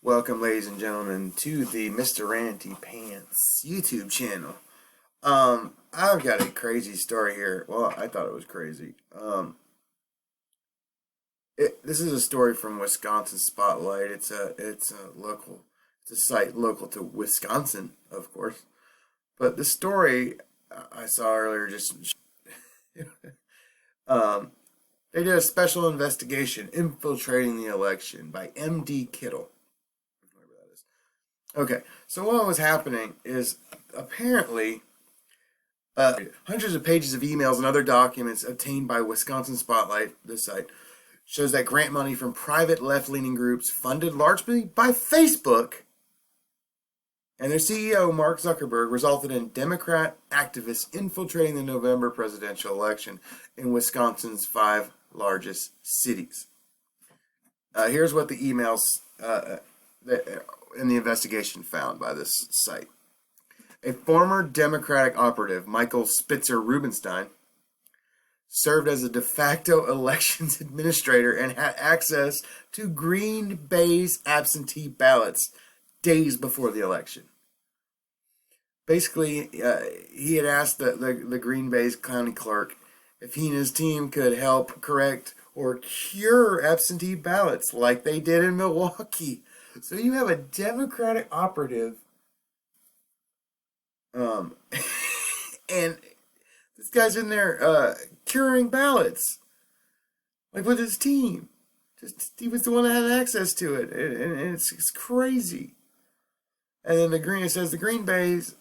Welcome, ladies and gentlemen, to the Mr. Ranty Pants YouTube channel. I've got a crazy story here. Well, I thought it was crazy. This is a story from Wisconsin Spotlight. It's a site local to Wisconsin, of course. But the story I saw earlier they did a special investigation infiltrating the election by M.D. Kittle. Okay, so what was happening is apparently hundreds of pages of emails and other documents obtained by Wisconsin Spotlight, this site, shows that grant money from private left-leaning groups funded largely by Facebook and their CEO, Mark Zuckerberg, resulted in Democrat activists infiltrating the November presidential election in Wisconsin's 5 largest cities. Here's what the emails in the investigation found by this site. A former Democratic operative, Michael Spitzer Rubenstein, served as a de facto elections administrator and had access to Green Bay's absentee ballots days before the election. Basically, he had asked the Green Bay's county clerk if he and his team could help correct or cure absentee ballots like they did in Milwaukee. So you have a Democratic operative, and this guy's in there curing ballots, like with his team. He was the one that had access to it, and it's crazy. And then it says the Green Bay's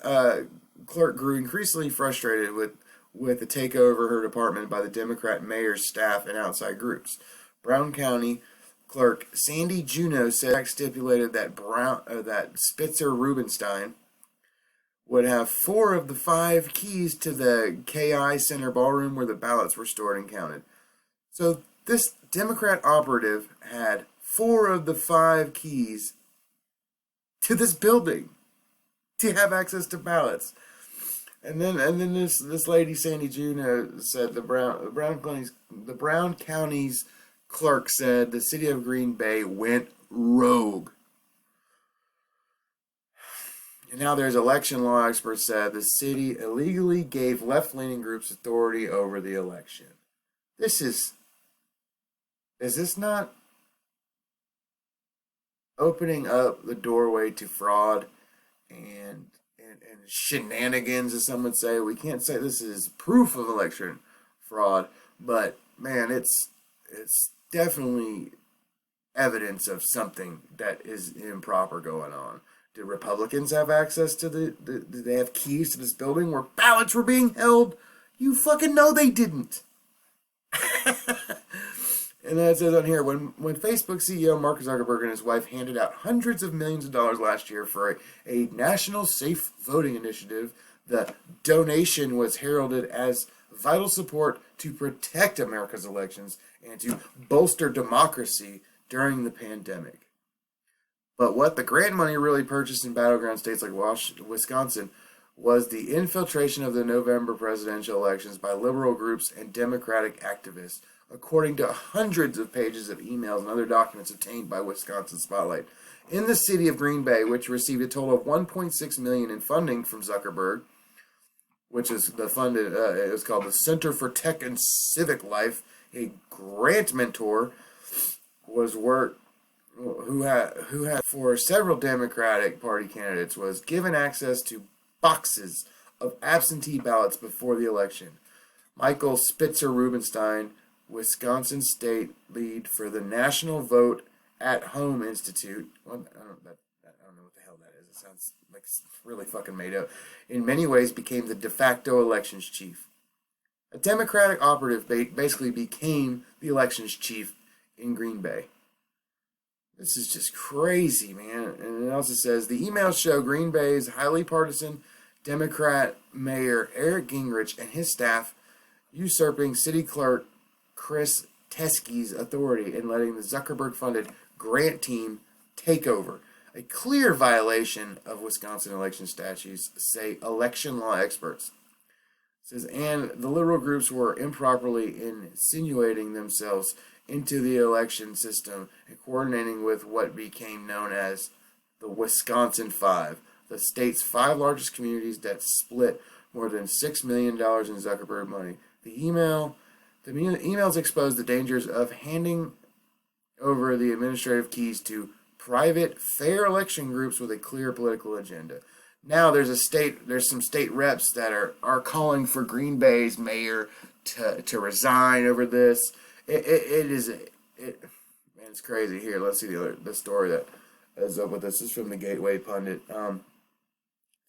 clerk grew increasingly frustrated with the takeover of her department by the Democrat mayor's staff and outside groups. Brown County Clerk Sandy Juneau said stipulated that Spitzer Rubenstein would have 4 of the 5 keys to the KI Center ballroom where the ballots were stored and counted. So this Democrat operative had 4 of the 5 keys to this building to have access to ballots. And then this lady Sandy Juneau said the Brown County's clerk said the city of Green Bay went rogue. And now there's election law experts said the city illegally gave left-leaning groups authority over the election. Is this not opening up the doorway to fraud and shenanigans, as some would say? We can't say this is proof of election fraud, but man, it's definitely evidence of something that is improper going on. Did Republicans have access to did they have keys to this building where ballots were being held? You fucking know they didn't. And then it says on here, when Facebook CEO Mark Zuckerberg and his wife handed out hundreds of millions of dollars last year for a national safe voting initiative, the donation was heralded as vital support to protect America's elections and to bolster democracy during the pandemic. But what the grant money really purchased in battleground states like Wisconsin was the infiltration of the November presidential elections by liberal groups and Democratic activists, according to hundreds of pages of emails and other documents obtained by Wisconsin Spotlight. In the city of Green Bay, which received a total of $1.6 million in funding from Zuckerberg, which is it was called the Center for Tech and Civic Life, a grant mentor who had for several Democratic Party candidates was given access to boxes of absentee ballots before the election. Michael Spitzer Rubenstein, Wisconsin state lead for the National Vote at Home Institute. Well, I don't know what the hell that is. It sounds like it's really fucking made up. In many ways became the de facto elections chief. A Democratic operative basically became the elections chief in Green Bay. This is just crazy, man. And it also says the emails show Green Bay's highly partisan Democrat Mayor Eric Gingrich and his staff usurping city clerk Chris Teskey's authority and letting the Zuckerberg-funded grant team take over. A clear violation of Wisconsin election statutes, say election law experts. It says, and the liberal groups were improperly insinuating themselves into the election system and coordinating with what became known as the Wisconsin Five, the state's 5 largest communities that split more than $6 million in Zuckerberg money. The emails exposed the dangers of handing over the administrative keys to private, fair election groups with a clear political agenda. Now there's some state reps that are calling for Green Bay's mayor to resign over this. Man, it's crazy. Here, let's see the story that is up with this. This is from the Gateway Pundit.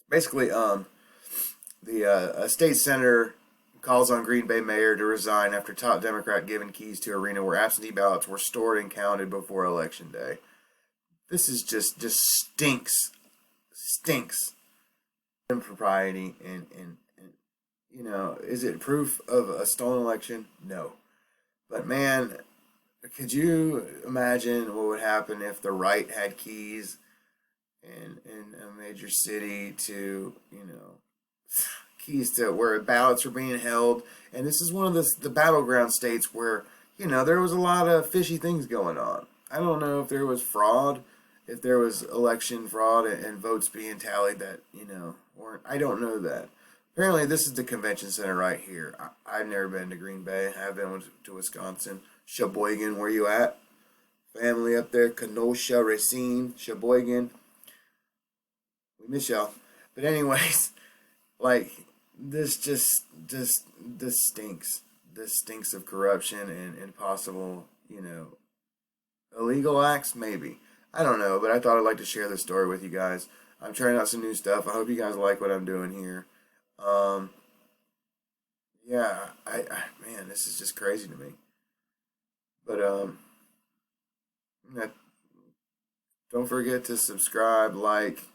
Basically, the state senator calls on Green Bay mayor to resign after top Democrat given keys to arena where absentee ballots were stored and counted before election day. This is just stinks impropriety and you know, is it proof of a stolen election? No. But man, could you imagine what would happen if the right had keys in a major city to, you know, keys to where ballots were being held? And this is one of the battleground states where, you know, there was a lot of fishy things going on. I don't know if there was fraud, if there was election fraud and votes being tallied that, you know, weren't. I don't know that. Apparently, this is the convention center right here. I've never been to Green Bay. I've been to Wisconsin. Sheboygan, where you at? Family up there. Kenosha, Racine, Sheboygan. We miss y'all. But anyways, like, this stinks. This stinks of corruption and possible, you know, illegal acts, maybe. I don't know, but I thought I'd like to share this story with you guys. I'm trying out some new stuff. I hope you guys like what I'm doing here. Yeah, man, this is just crazy to me. But don't forget to subscribe, like,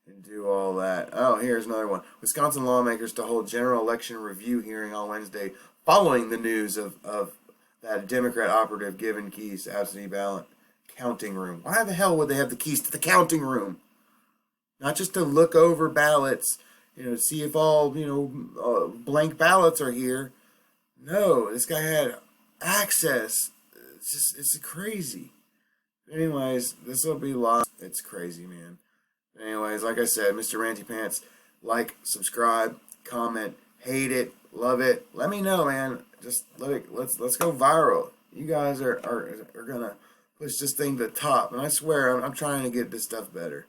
and do all that. Oh, here's another one. Wisconsin lawmakers to hold general election review hearing on Wednesday following the news of that Democrat operative given keys to absentee ballot counting room. Why the hell would they have the keys to the counting room? Not just to look over ballots, you know, see if all, you know, blank ballots are here. No, this guy had access. It's crazy. Anyways, this will be live. It's crazy, man. Anyways, like I said, Mr. Ranty Pants, like, subscribe, comment, hate it, love it. Let me know, man. Just let's go viral. You guys are gonna push this thing to the top, and I swear I'm trying to get this stuff better.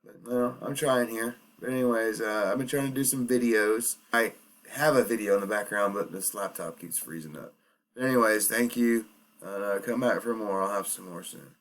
But no, I'm trying here. But anyways, I've been trying to do some videos. I have a video in the background, but this laptop keeps freezing up. But anyways, thank you. Come back for more. I'll have some more soon.